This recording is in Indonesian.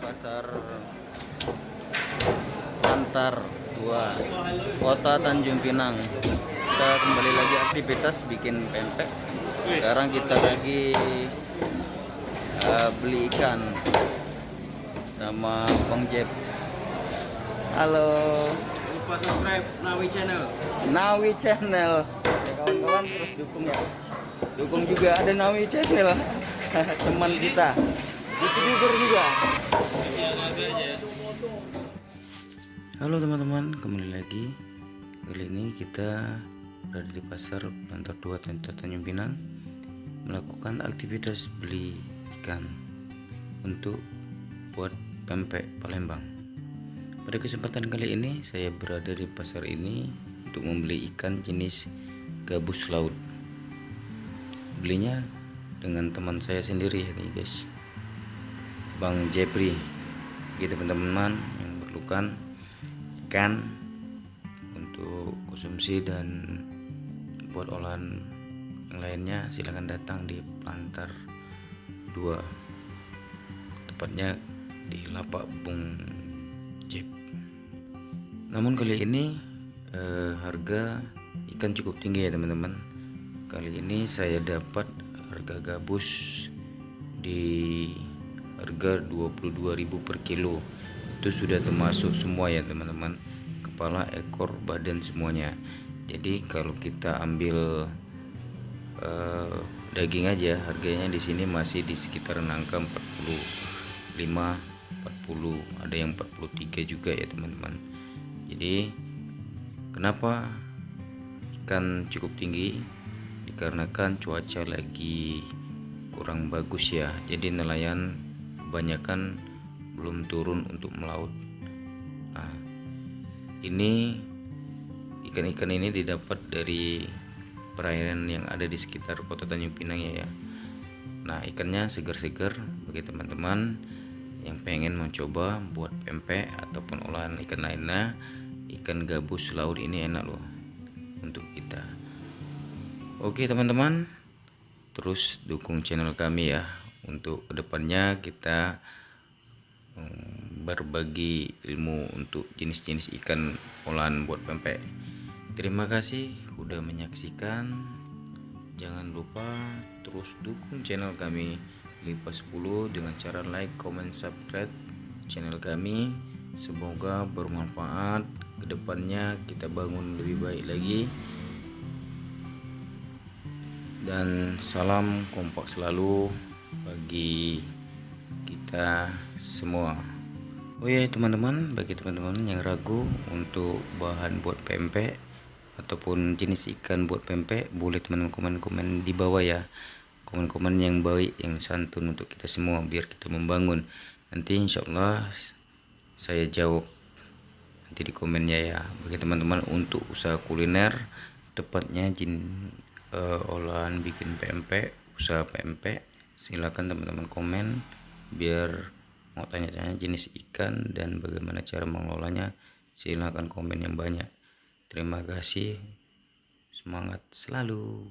Pasar Antar 2 Kota Tanjung Pinang. Kita kembali lagi aktivitas bikin pempek. Sekarang kita lagi beli ikan sama Bang Jeb. Halo. Jangan lupa subscribe Nawi Channel. Nawi Channel. Ya kawan-kawan, terus dukung ya. Dukung juga ada Nawi Channel. Teman kita. YouTuber juga. Halo teman-teman, kembali lagi. Kali ini kita berada di pasar Antar 2 Tanjung Pinang, melakukan aktivitas beli ikan untuk buat pempek Palembang. Pada kesempatan kali ini saya berada di pasar ini untuk membeli ikan jenis gabus laut. Belinya dengan teman saya sendiri ya guys, Bang Jepri. Bagi teman-teman yang memerlukan ikan untuk konsumsi dan buat olahan yang lainnya, silahkan datang di Antar 2, tepatnya di Lapak Bung Jep. Namun kali ini harga ikan cukup tinggi ya teman-teman. Kali ini saya dapat harga gabus di harga 22.000 per kilo. Itu sudah termasuk semua ya teman-teman, kepala, ekor, badan semuanya. Jadi kalau kita ambil daging aja, harganya di sini masih di sekitar angka 45, 40, ada yang 43 juga ya teman-teman. Jadi kenapa ikan cukup tinggi? Dikarenakan cuaca lagi kurang bagus ya. Jadi nelayan kebanyakan belum turun untuk melaut. Nah, ini ikan-ikan ini didapat dari perairan yang ada di sekitar Kota Tanjung Pinang ya. Nah, ikannya segar-segar. Bagi teman-teman yang pengen mencoba buat pempek ataupun olahan ikan lainnya, ikan gabus laut ini enak loh untuk kita. Oke teman-teman, terus dukung channel kami ya. Untuk kedepannya kita berbagi ilmu untuk jenis-jenis ikan olahan buat pempek. Terima kasih udah menyaksikan. Jangan lupa terus dukung channel kami Lipas 10 dengan cara like, comment, subscribe channel kami. Semoga bermanfaat. Kedepannya kita bangun lebih baik lagi. Dan salam kompak selalu bagi kita semua. Oh ya teman-teman, bagi teman-teman yang ragu untuk bahan buat pempek ataupun jenis ikan buat pempek, boleh teman-teman komen di bawah ya. Komen-komen yang baik, yang santun untuk kita semua biar kita membangun. Nanti insyaallah saya jawab nanti di komennya ya. Bagi teman-teman untuk usaha kuliner, tepatnya olahan bikin pempek, usaha pempek, silakan teman-teman komen biar mau tanya-tanya jenis ikan dan bagaimana cara mengelolanya. Silakan komen yang banyak. Terima kasih, semangat selalu.